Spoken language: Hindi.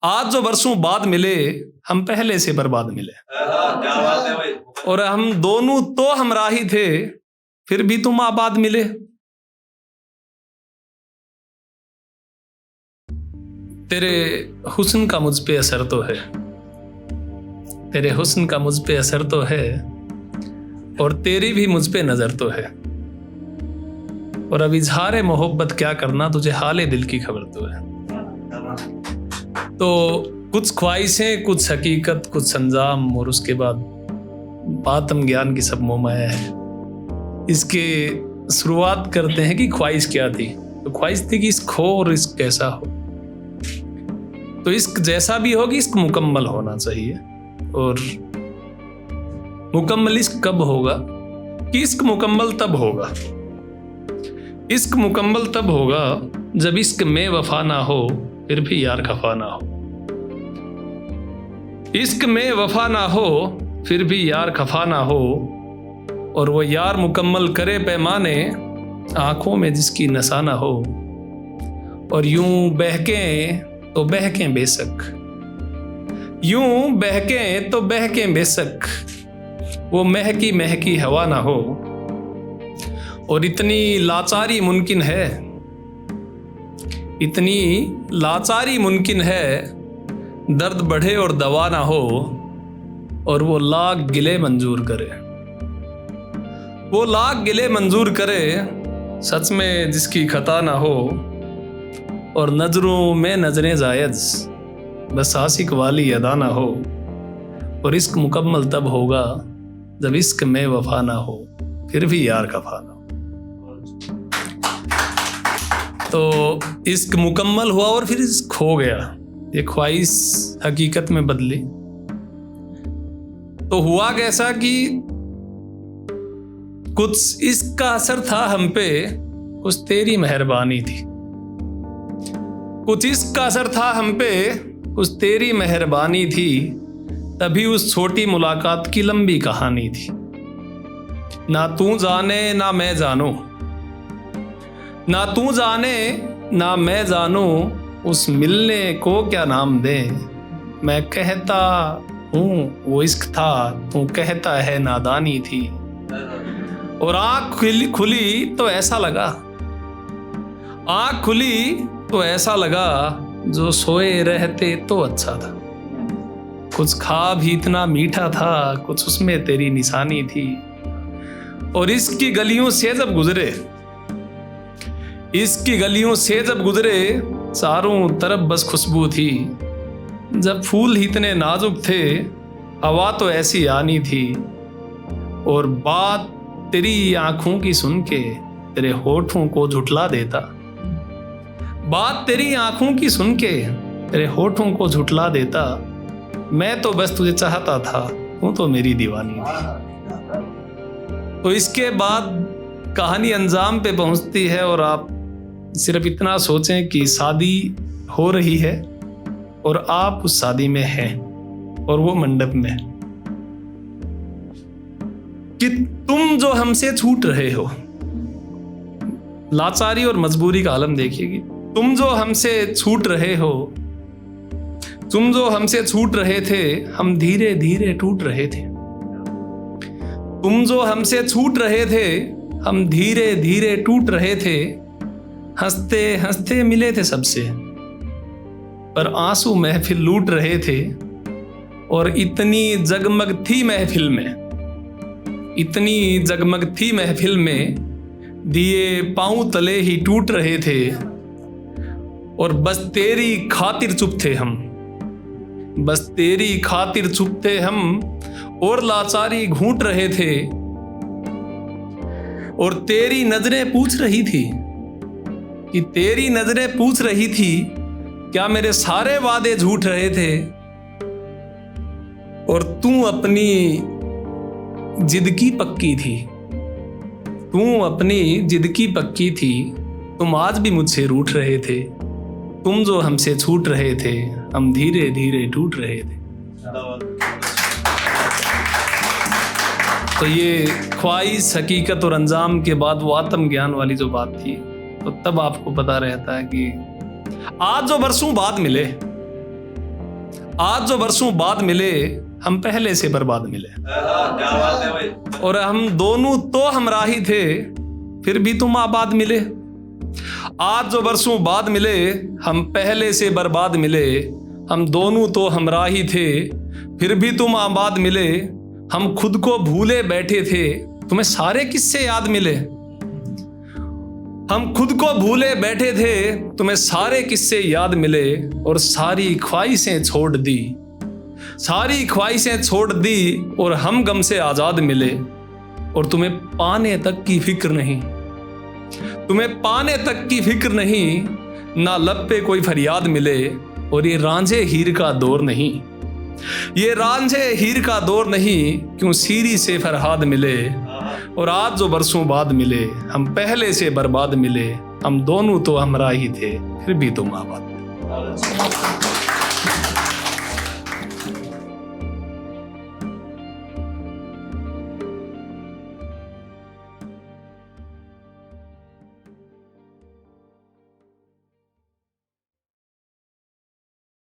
आज जो बरसों बाद मिले, हम पहले से बर्बाद मिले। क्या बात है भाई। और हम दोनों तो हमराही थे, फिर भी तुम आबाद मिले। तेरे हुस्न का मुझ पे असर तो है, तेरे हुस्न का मुझ पे असर तो है, और तेरी भी मुझ पे नजर तो है। और अब इजहार मोहब्बत क्या करना, तुझे हाले दिल की खबर तो है। तो कुछ ख्वाहिशें, कुछ हकीकत, कुछ अंजाम, और उसके बाद आत्म ज्ञान की सब मोहमाया है। इसके शुरुआत करते हैं कि ख्वाहिश क्या थी। तो ख्वाहिश थी कि इश्क हो और इश्क कैसा हो। तो इश्क जैसा भी होगी, इश्क मुकम्मल होना चाहिए। और मुकम्मल इश्क कब होगा कि इश्क मुकम्मल तब होगा, इश्क मुकम्मल तब होगा जब इश्क में वफा ना हो, फिर भी यार खफा ना हो। इश्क में वफा ना हो, फिर भी यार खफा ना हो, और वो यार मुकम्मल करे पैमाने, आंखों में जिसकी नशा ना हो। और यूं बहकें तो बहकें बेशक, यूं बहकें तो बहकें बेशक, वो महकी महकी हवा ना हो। और इतनी लाचारी मुमकिन है, इतनी लाचारी मुमकिन है, दर्द बढ़े और दवा ना हो। और वो लाख गिले मंजूर करे, वो लाख गिले मंजूर करे, सच में जिसकी खता ना हो। और नजरों में नजरें जायज, बस आशिक वाली अदा ना हो। और इश्क मुकम्मल तब होगा जब इश्क में वफा ना हो, फिर भी यार खफा ना हो। तो इश्क मुकम्मल हुआ और फिर इश्क खो गया, ये ख्वाहिश हकीकत में बदली। तो हुआ कैसा कि कुछ इश्क का असर था हम पे, कुछ तेरी मेहरबानी थी। कुछ इश्क का असर था हम पे, कुछ तेरी मेहरबानी थी। तभी उस छोटी मुलाकात की लंबी कहानी थी। ना तू जाने ना मैं जानूं, ना तू जाने ना मैं जानूं, उस मिलने को क्या नाम दे। मैं कहता हूँ वो इश्क था, तू कहता है नादानी थी। और आँख खुली तो ऐसा लगा, आँख खुली तो ऐसा लगा, जो सोए रहते तो अच्छा था। कुछ ख्वाब ही इतना मीठा था, कुछ उसमें तेरी निशानी थी। और इसकी गलियों से जब गुजरे, इसकी गलियों से जब गुजरे, चारों तरफ बस खुशबू थी। जब फूल ही इतने नाजुक थे, हवा तो ऐसी आनी थी। और बात तेरी आंखों की सुन के तेरे होठों को झुठला देता, बात तेरी आंखों की सुन के तेरे होठों को झुठला देता। मैं तो बस तुझे चाहता था, तू तो मेरी दीवानी थी। तो इसके बाद कहानी अंजाम पे पहुंचती है, और आप सिर्फ इतना सोचें कि शादी हो रही है और आप उस शादी में हैं, और वो मंडप में, कि तुम जो हमसे छूट रहे हो, लाचारी और मजबूरी का आलम देखिए कि तुम जो हमसे छूट रहे हो, तुम जो हमसे छूट रहे थे, हम धीरे धीरे टूट रहे थे। तुम जो हमसे छूट रहे थे, हम धीरे धीरे टूट रहे थे। हंसते हंसते मिले थे सबसे, पर आंसू महफिल लूट रहे थे। और इतनी जगमग थी महफिल में, इतनी जगमग थी महफिल में, दिए पांव तले ही टूट रहे थे। और बस तेरी खातिर चुप थे हम, बस तेरी खातिर चुप थे हम, और लाचारी घूंट रहे थे। और तेरी नजरें पूछ रही थी, कि तेरी नजरें पूछ रही थी, क्या मेरे सारे वादे झूठ रहे थे। और तू अपनी जिद की पक्की थी, तू अपनी जिद की पक्की थी। तुम आज भी मुझसे रूठ रहे थे, तुम जो हमसे छूट रहे थे, हम धीरे धीरे टूट रहे थे। तो ये ख्वाहिश, हकीकत और अंजाम के बाद वो आत्म ज्ञान वाली जो बात थी, तो तब आपको पता रहता है कि आज जो बरसों बाद मिले, आज जो बरसों बाद मिले हम पहले से बर्बाद मिले। क्या बात है भाई। और हम दोनों तो हमराही थे फिर भी तुम आबाद मिले। आज जो बरसों बाद मिले हम पहले से बर्बाद मिले। हम दोनों तो हमराही थे फिर भी तुम आबाद मिले। हम खुद को भूले बैठे थे तुम्हें सारे किस्से याद मिले। हम खुद को भूले बैठे थे तुम्हें सारे किस्से याद मिले। और सारी ख्वाहिशें छोड़ दी, सारी ख्वाहिशें छोड़ दी और हम गम से आजाद मिले। और तुम्हें पाने तक की फिक्र नहीं, तुम्हें पाने तक की फिक्र नहीं, ना लब पे कोई फरियाद मिले। और ये रांझे हीर का दौर नहीं, ये रांझे हीर का दौर नहीं, क्यों सीरी से फरहाद मिले। और आज जो बरसों बाद मिले हम पहले से बर्बाद मिले। हम दोनों तो हमरा ही थे फिर भी तुम आबाद।